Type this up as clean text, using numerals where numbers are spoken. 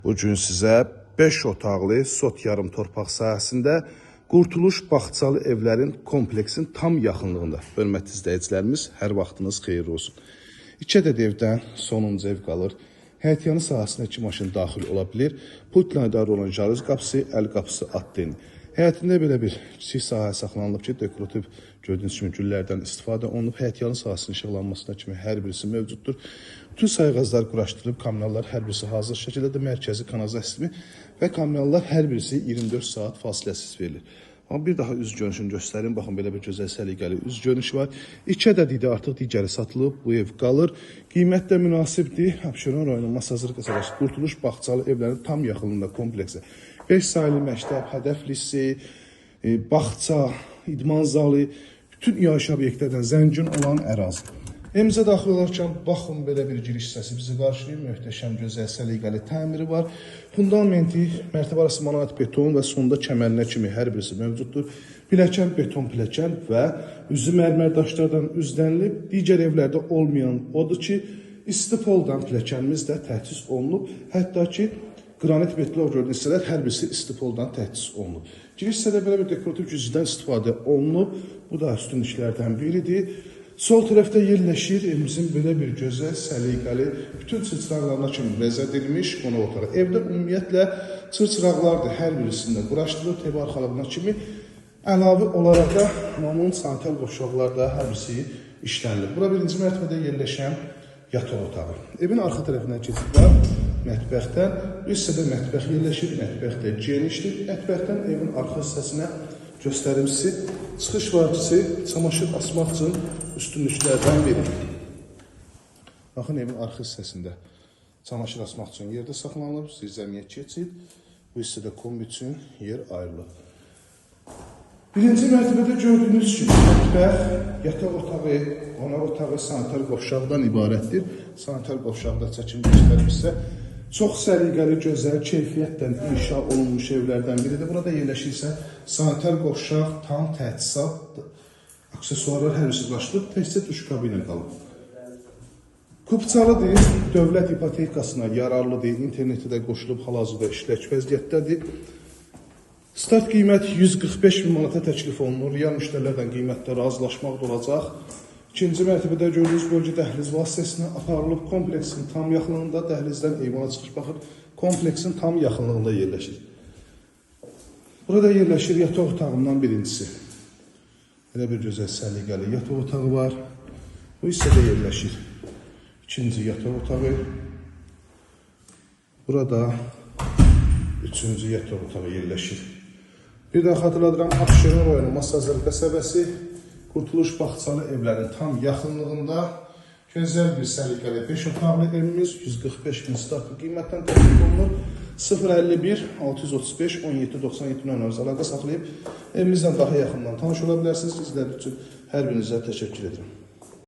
Bugün sizə 5 otaqlı sot yarım torpaq sahəsində Qurtuluş Bağçalı evlərin kompleksin tam yaxınlığında. Hörmətli izləyicilərimiz, hər vaxtınız xeyirli olsun. 2 ədəd evdən sonuncu ev qalır. Həyətyanı sahəsinə 2 maşın daxil ola bilir. Pultla idarə olan jaruz qapısı, əl qapısı atdeni. Həyətində belə bir kiçik sahə saxlanılıb ki, dekorativ gördüyünüz kimi güllərdən istifadə olunub. Həyətyanı sahəsinin işıqlanmasına kimi hər birisi mövcuddur. Bütün sayğaclar quraşdırılıb, kommunallar hər birisi hazır şəkildə də mərkəzi kanalizasiya sistemi və kommunallar hər birisi 24 saat fasiləsiz verilir. Amma bir daha üz görünüşünü göstərim. Baxın, belə bir gözəl səliqəli üz görünüşü var. 2 ədəd idi, artıq digəri satılıb, bu ev qalır. Qiymət də münasibdir. Abşeron rayonunun Masazır qəsəbəsi Qurtuluş Bağçalı evlərin tam yaxınlığında kompleksə. 5 sayılı məktəb, hədəf lisey, bağça, idman zalı, bütün iaşə obyektlərdən zəngin olan ərazi. Evimizə daxil olarkən baxın, belə bir giriş hissəsi bizi qarşılayır. Möhtəşəm, gözəl, səliqəli təmiri var. Fundamenti, mərtəbə arası monolit beton və sonda kəmərinə kimi hər birisi mövcuddur. Piləkən, beton piləkən və üzü mərmər daşlardan üzlənilib. Digər evlərdə olmayan odur ki, istifoldan piləkənimiz də təchiz olunub. Hətta ki, qranit betlov gördüyünüz hissələr hər birisi istifoldan təchiz olunub. Giriş hissədə belə bir dekorativ güzgüdən istifadə olunub. Bu da üstün işlərdən biridir. Sol tərəfdə yerləşir evimizin belə bir gözəl, səliqəli, bütün çırçıraqlarına kimi vəzədilmiş qonaq otağı. Evdə ümumiyyətlə çırçıraqlardır, hər birisində quraşdırılıb, ev arxalığına kimi. Əlavə olaraq da mamın sanitar qovşaqlarda hər birisi işlənilib. Bura birinci mərtəbədə yerləşən yataq otağı. Evin arxa tərəfindən keçid var, mətbəxdən. Bu hissədə mətbəx yerləşir, mətbəx də genişdir. Mətbəxdən evin arxa hissəsinə göstərim sizi. Çıxış varcısı çamaşır asmaq üçün üstünlüklərdən biri. Baxın, evin arxa hissəsində çamaşır asmaq üçün yerdə saxlanılıb, zirzəmiyə keçid. Bu hissədə kombi üçün yer ayrılıb. Birinci mərtəbədə gördüyünüz kimi mətbəx, yataq otağı, qonaq otağı, sanitar qovşaqdan ibarətdir. Sanitar qovşaqda çəkim göstərilmişsə, çox səliqəli, gözəl, keyfiyyətdən inşa olunmuş evlərdən biridir. Burada yerləşirsə, sanitar qovşaq, tam təchizat, aksesuarlar hər birisi quraşdırıb, təkcə duş kabinə qalıb. Kupçalıdır, dövlət ipotekasına yararlıdır, internetdə qoşulub hal-hazırda işlək vəziyyətdədir. Start qiymət 145 bin manata təklif olunur, real müştərilərdən qiymətdə razılaşmaq da olacaq. İkinci mərtəbədə gördüyünüz bölgə dəhliz vasitəsinə aparılıb, kompleksin tam yaxınlığında, dəhlizdən eyvana çıxış baxır, kompleksin tam yaxınlığında yerləşir. Burada yerləşir yataq otağından birincisi. Belə bir gözəl səliqəli yataq otağı var. Bu hissədə yerləşir ikinci yataq otağı. Burada üçüncü yataq otağı yerləşir. Bir daha xatırladıram, Abşeron rayonu Masazır qəsəbəsi Qurtuluş Bağçalı evlərin tam yaxınlığında gözəl bir səliqəli 5 otaqlı evimiz 145 bin startlı qiymətdən təklif olunur. 051 635 17 97 nömrəmizə əlaqə saxlayıb evimizdən daha yaxından tanış ola bilərsiniz. Sizlər üçün hər birinizə təşəkkür edirəm.